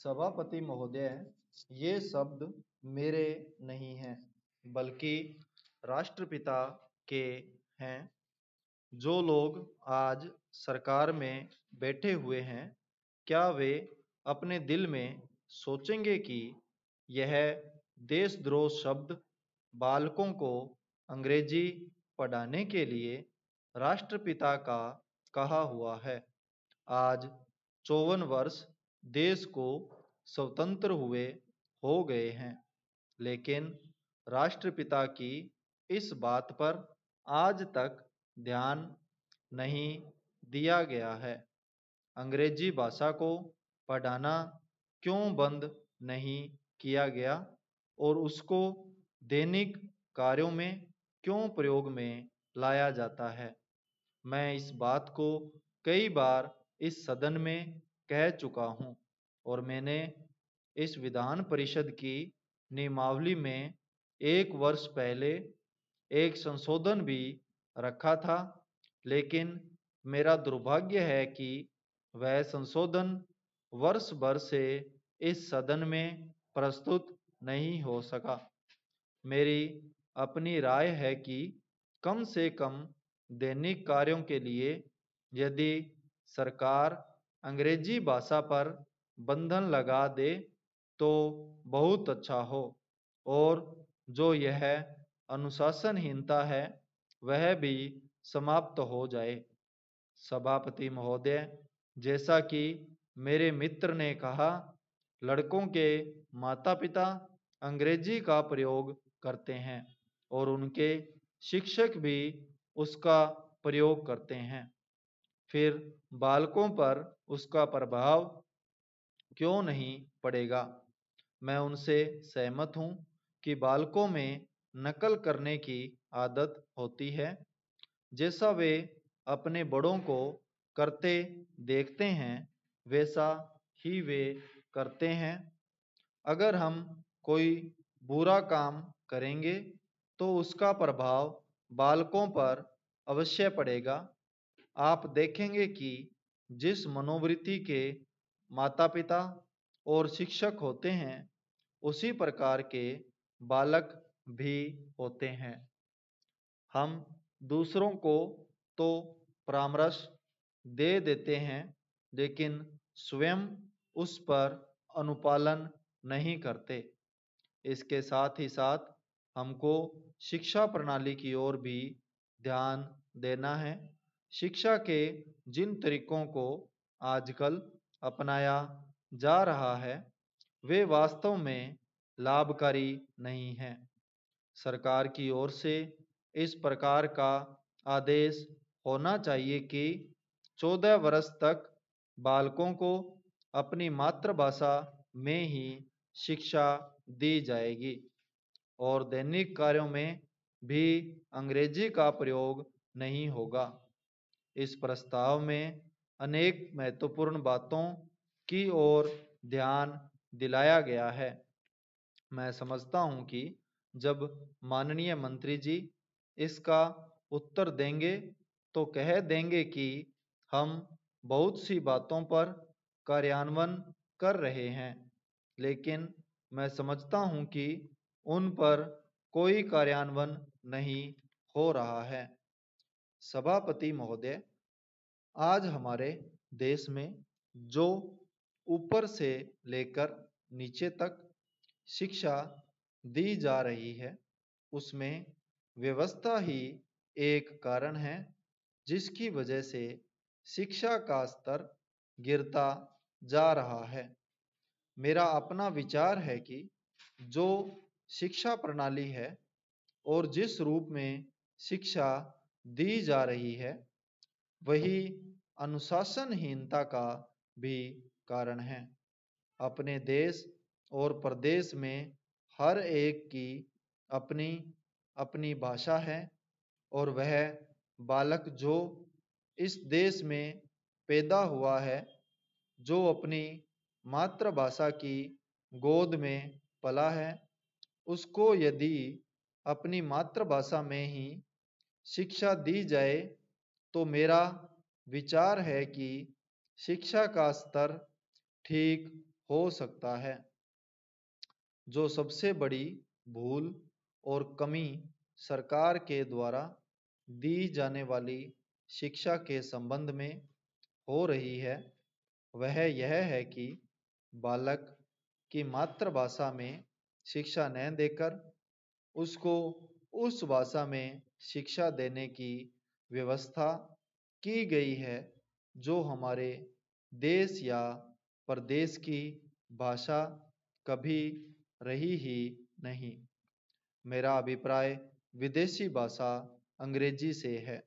सभापति महोदय, ये शब्द मेरे नहीं हैं, बल्कि राष्ट्रपिता के हैं। जो लोग आज सरकार में बैठे हुए हैं, क्या वे अपने दिल में सोचेंगे कि यह देशद्रोह शब्द बालकों को अंग्रेजी पढ़ाने के लिए राष्ट्रपिता का कहा हुआ है? आज 54 वर्ष देश को स्वतंत्र हुए हो गए हैं, लेकिन राष्ट्रपिता की इस बात पर आज तक ध्यान नहीं दिया गया है। अंग्रेजी भाषा को पढ़ाना क्यों बंद नहीं किया गया और उसको दैनिक कार्यों में क्यों प्रयोग में लाया जाता है? मैं इस बात को कई बार इस सदन में कह चुका हूं और मैंने इस विधान परिषद की नियमावली में 1 वर्ष पहले एक संशोधन भी रखा था, लेकिन मेरा दुर्भाग्य है कि वह संशोधन वर्ष भर से इस सदन में प्रस्तुत नहीं हो सका। मेरी अपनी राय है कि कम से कम दैनिक कार्यों के लिए यदि सरकार अंग्रेजी भाषा पर बंधन लगा दे तो बहुत अच्छा हो, और जो यह अनुशासनहीनता है वह भी समाप्त हो जाए। सभापति महोदय, जैसा कि मेरे मित्र ने कहा, लड़कों के माता पिता अंग्रेजी का प्रयोग करते हैं और उनके शिक्षक भी उसका प्रयोग करते हैं। फिर बालकों पर उसका प्रभाव क्यों नहीं पड़ेगा? मैं उनसे सहमत हूं कि बालकों में नकल करने की आदत होती है। जैसा वे अपने बड़ों को करते देखते हैं, वैसा ही वे करते हैं। अगर हम कोई बुरा काम करेंगे तो उसका प्रभाव बालकों पर अवश्य पड़ेगा। आप देखेंगे कि जिस मनोवृत्ति के माता पिता और शिक्षक होते हैं, उसी प्रकार के बालक भी होते हैं। हम दूसरों को तो परामर्श दे देते हैं, लेकिन स्वयं उस पर अनुपालन नहीं करते। इसके साथ ही साथ हमको शिक्षा प्रणाली की ओर भी ध्यान देना है। शिक्षा के जिन तरीकों को आजकल अपनाया जा रहा है, वे वास्तव में लाभकारी नहीं हैं। सरकार की ओर से इस प्रकार का आदेश होना चाहिए कि 14 वर्ष तक बालकों को अपनी मातृभाषा में ही शिक्षा दी जाएगी और दैनिक कार्यों में भी अंग्रेजी का प्रयोग नहीं होगा। इस प्रस्ताव में अनेक महत्वपूर्ण बातों की ओर ध्यान दिलाया गया है। मैं समझता हूं कि जब माननीय मंत्री जी इसका उत्तर देंगे तो कह देंगे कि हम बहुत सी बातों पर कार्यान्वयन कर रहे हैं, लेकिन मैं समझता हूं कि उन पर कोई कार्यान्वयन नहीं हो रहा है। सभापति महोदय, आज हमारे देश में जो ऊपर से लेकर नीचे तक शिक्षा दी जा रही है, उसमें व्यवस्था ही एक कारण है जिसकी वजह से शिक्षा का स्तर गिरता जा रहा है। मेरा अपना विचार है कि जो शिक्षा प्रणाली है और जिस रूप में शिक्षा दी जा रही है, वही अनुशासनहीनता का भी कारण है। अपने देश और प्रदेश में हर एक की अपनी अपनी भाषा है और वह बालक जो इस देश में पैदा हुआ है, जो अपनी मातृभाषा की गोद में पला है, उसको यदि अपनी मातृभाषा में ही शिक्षा दी जाए तो मेरा विचार है कि शिक्षा का स्तर ठीक हो सकता है। जो सबसे बड़ी भूल और कमी सरकार के द्वारा दी जाने वाली शिक्षा के संबंध में हो रही है, वह यह है कि बालक की मातृभाषा में शिक्षा न देकर उसको उस भाषा में शिक्षा देने की व्यवस्था की गई है जो हमारे देश या प्रदेश की भाषा कभी रही ही नहीं। मेरा अभिप्राय विदेशी भाषा अंग्रेजी से है।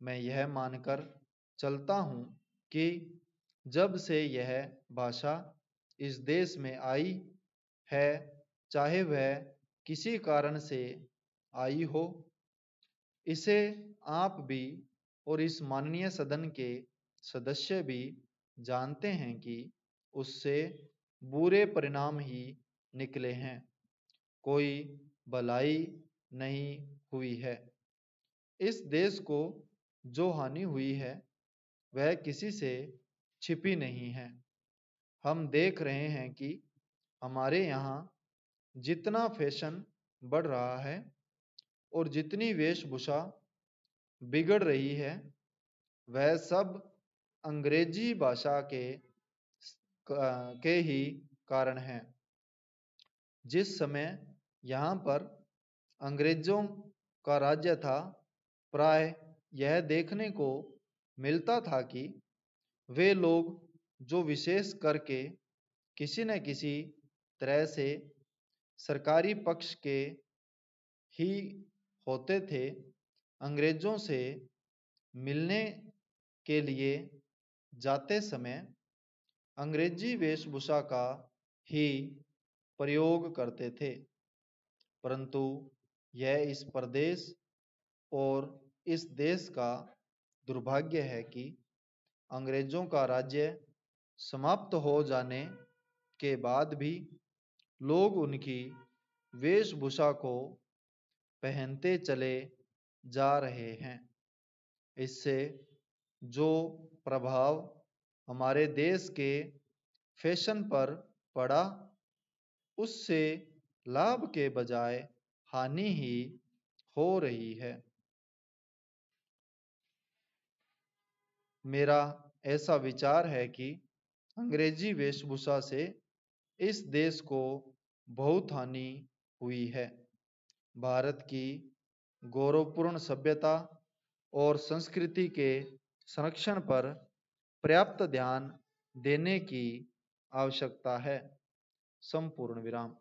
मैं यह मानकर चलता हूँ कि जब से यह भाषा इस देश में आई है, चाहे वह किसी कारण से आई हो, इसे आप भी और इस माननीय सदन के सदस्य भी जानते हैं कि उससे बुरे परिणाम ही निकले हैं। कोई भलाई नहीं हुई है। इस देश को जो हानि हुई है वह किसी से छिपी नहीं है। हम देख रहे हैं कि हमारे यहाँ जितना फैशन बढ़ रहा है और जितनी वेशभूषा बिगड़ रही है, वह सब अंग्रेजी भाषा के ही कारण है। जिस समय यहाँ पर अंग्रेजों का राज्य था, प्राय यह देखने को मिलता था कि वे लोग जो विशेष करके किसी न किसी तरह से सरकारी पक्ष के ही होते थे, अंग्रेजों से मिलने के लिए जाते समय अंग्रेजी वेशभूषा का ही प्रयोग करते थे। परंतु यह इस प्रदेश और इस देश का दुर्भाग्य है कि अंग्रेजों का राज्य समाप्त हो जाने के बाद भी लोग उनकी वेशभूषा को पहनते चले जा रहे हैं। इससे जो प्रभाव हमारे देश के फैशन पर पड़ा, उससे लाभ के बजाय हानि ही हो रही है। मेरा ऐसा विचार है कि अंग्रेजी वेशभूषा से इस देश को बहुत हानि हुई है। भारत की गौरवपूर्ण सभ्यता और संस्कृति के संरक्षण पर पर्याप्त ध्यान देने की आवश्यकता है। संपूर्ण विराम।